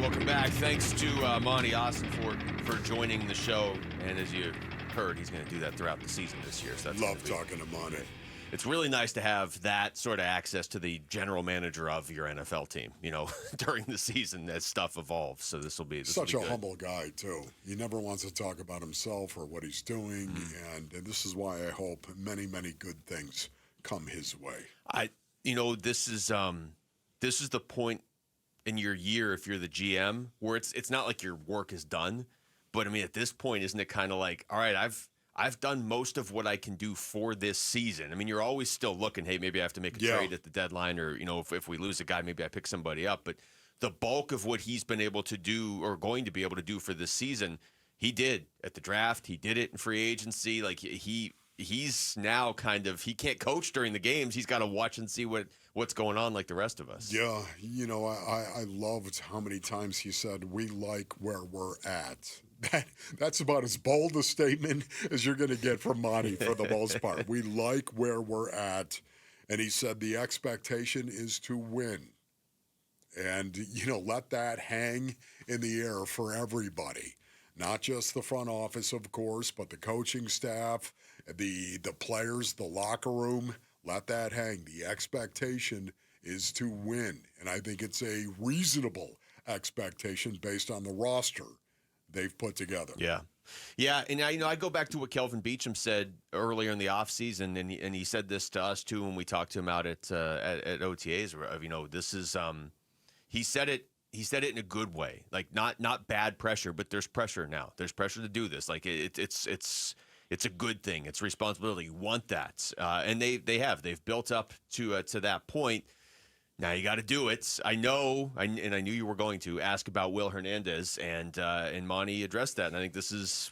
welcome back. Thanks to Monti Ossenfort for joining the show. And as you heard, he's going to do that throughout the season this year. So that's Love talking to Monti. It's really nice to have that sort of access to the general manager of your NFL team, during the season as stuff evolves. So this will be such a humble guy, too. He never wants to talk about himself or what he's doing. And this is why I hope many, many good things come his way. This is the point in your year, if you're the GM, where it's not like your work is done, but I mean, at this point, isn't it kind of like, all right, I've done most of what I can do for this season. I mean, you're always still looking, hey, maybe I have to make a trade at the deadline, or if we lose a guy, maybe I pick somebody up. But the bulk of what he's been able to do or going to be able to do for this season, he did at the draft. He did it in free agency. Like he's now he can't coach during the games. He's got to watch and see what's going on like the rest of us. Yeah, I loved how many times he said, we like where we're at. That's about as bold a statement as you're going to get from Monti for the most part. We like where we're at. And he said the expectation is to win. And, let that hang in the air for everybody. Not just the front office, of course, but the coaching staff, the players, the locker room. Let that hang. The expectation is to win. And I think it's a reasonable expectation based on the roster they've put together. Yeah. And I go back to what Kelvin Beachum said earlier in the offseason, and he said this to us too when we talked to him out at OTAs. This is he said it in a good way, like not bad pressure, but there's pressure now. There's pressure to do this. Like it's a good thing. It's responsibility. You want that, and they've built up to that point. Now you got to do it. I know, and I knew you were going to ask about Will Hernandez, and Monti addressed that. And I think this is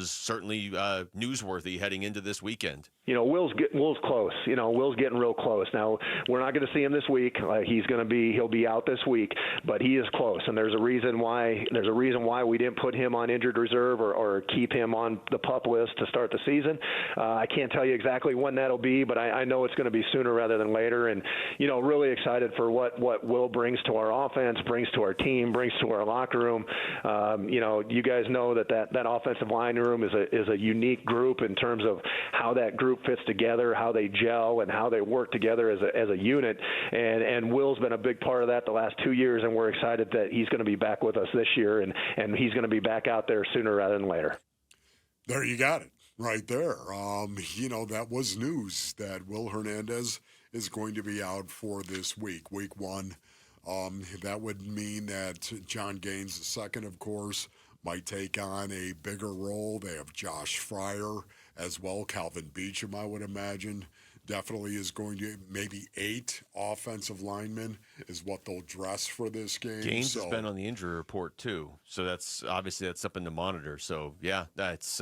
certainly newsworthy heading into this weekend. Will's close. Will's getting real close. Now we're not going to see him this week. He'll be out this week, but he is close. And there's a reason why we didn't put him on injured reserve or keep him on the PUP list to start the season. I can't tell you exactly when that'll be, but I know it's going to be sooner rather than later. And really excited for what Will brings to our offense, brings to our team, brings to our locker room. You guys know that offensive line room is a unique group in terms of how that group fits together, how they gel, and how they work together as a unit. And Will's been a big part of that the last 2 years, and we're excited that he's going to be back with us this year, and he's going to be back out there sooner rather than later. There you got it, right there. That was news that Will Hernandez is going to be out for this week 1. That would mean that John Gaines II, of course, might take on a bigger role. They have Josh Fryer as well. Calvin Beachum, I would imagine, definitely is going to, maybe 8 offensive linemen is what they'll dress for this game. Gaines has been on the injury report too, so that's something to monitor. So yeah, that's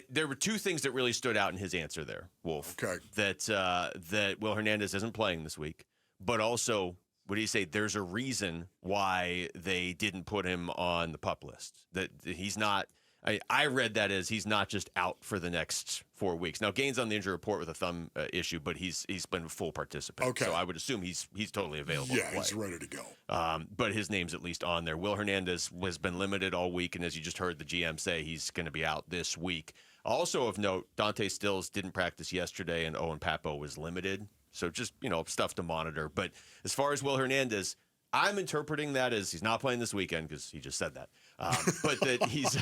there were 2 things that really stood out in his answer there, Wolf. Okay. That Will Hernandez isn't playing this week, but also, what do you say? There's a reason why they didn't put him on the PUP list. That he's not. I read that as he's not just out for the next 4 weeks. Now, Gaines on the injury report with a thumb issue, but he's been a full participant. Okay. So I would assume he's totally available. Yeah, he's ready to go. But his name's at least on there. Will Hernandez has been limited all week, and as you just heard the GM say, he's going to be out this week. Also of note, Dante Stills didn't practice yesterday, and Owen Pappoe was limited. So just, stuff to monitor. But as far as Will Hernandez, I'm interpreting that as he's not playing this weekend because he just said that. But that he's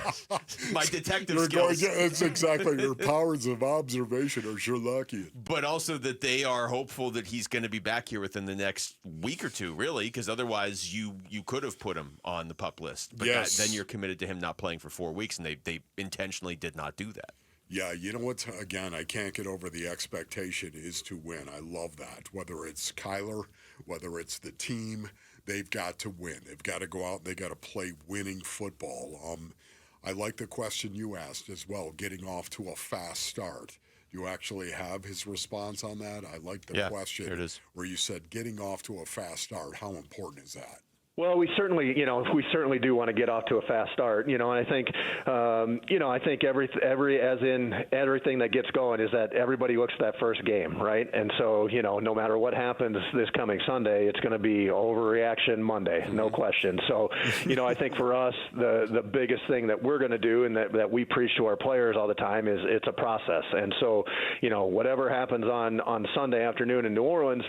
my detective skills. It's exactly your powers of observation are sure lucky. But also that they are hopeful that he's going to be back here within the next week or two, really, because otherwise you could have put him on the PUP list. But then you're committed to him not playing for 4 weeks, and they intentionally did not do that. Yeah, you know what? Again, I can't get over the expectation is to win. I love that. Whether it's Kyler, whether it's the team, they've got to win. They've got to go out and they've got to play winning football. I like the question you asked as well, getting off to a fast start. You actually have his response on that? I like the question here it is. Where you said getting off to a fast start. How important is that? Well, we certainly do want to get off to a fast start, and I think, I think everything that gets going is that everybody looks at that first game, right? And so, no matter what happens this coming Sunday, it's going to be overreaction Monday, no question. So, I think for us, the biggest thing that we're going to do and that we preach to our players all the time is it's a process. And so, whatever happens on Sunday afternoon in New Orleans,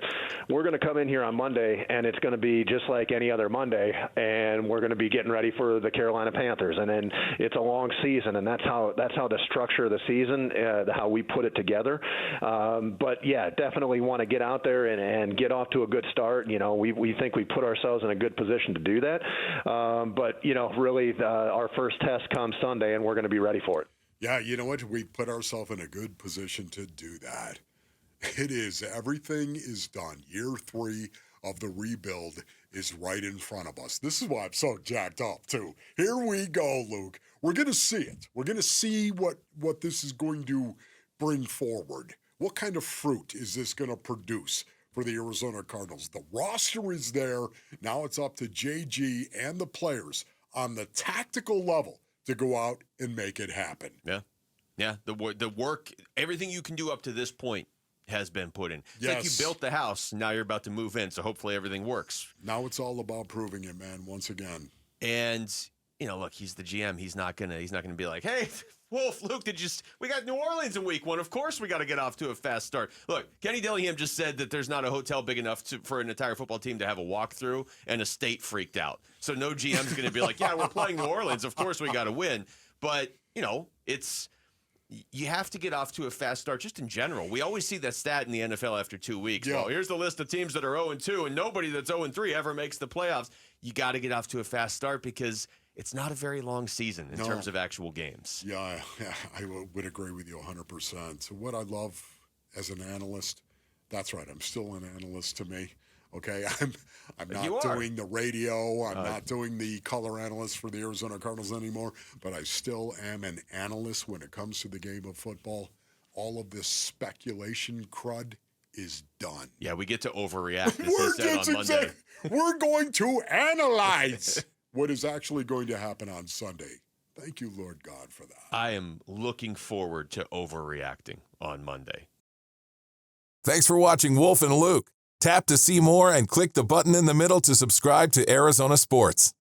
we're going to come in here on Monday, and it's going to be just like any other Monday, and we're going to be getting ready for the Carolina Panthers. And then it's a long season, and that's how the structure of the season, how we put it together. But yeah, definitely want to get out there and get off to a good start. We think we put ourselves in a good position to do that. But really, our first test comes Sunday, and we're going to be ready for it. Yeah, you know what? We put ourselves in a good position to do that. It is. Everything is done. Year 3 of the rebuild is right in front of us. This is why I'm so jacked up, too. Here we go, Luke. We're going to see it. We're going to see what this is going to bring forward. What kind of fruit is this going to produce for the Arizona Cardinals? The roster is there. Now it's up to JG and the players on the tactical level to go out and make it happen. Yeah. Yeah. The work, everything you can do up to this point has been put in. It's yes. like you built the house, now you're about to move in, so hopefully everything works. Now it's all about proving it, man, once again. And, look, he's the GM. He's not gonna be like, hey, Wolf, Luke, we got New Orleans in week 1. Of course we got to get off to a fast start. Look, Kenny Dillingham just said that there's not a hotel big enough for an entire football team to have a walkthrough, and a state freaked out. So no GM's going to be like, yeah, we're playing New Orleans. Of course we got to win. But, you have to get off to a fast start just in general. We always see that stat in the NFL after 2 weeks. Yeah. Well, here's the list of teams that are 0-2, and nobody that's 0-3 ever makes the playoffs. You got to get off to a fast start because it's not a very long season in terms of actual games. Yeah, I would agree with you 100%. So what I love as an analyst, that's right, I'm still an analyst to me. Okay, I'm not doing the radio. I'm not doing the color analyst for the Arizona Cardinals anymore, but I still am an analyst when it comes to the game of football. All of this speculation crud is done. Yeah, we get to overreact, as he said on Monday. We're going to analyze what is actually going to happen on Sunday. Thank you, Lord God, for that. I am looking forward to overreacting on Monday. Thanks for watching Wolf and Luke. Tap to see more and click the button in the middle to subscribe to Arizona Sports.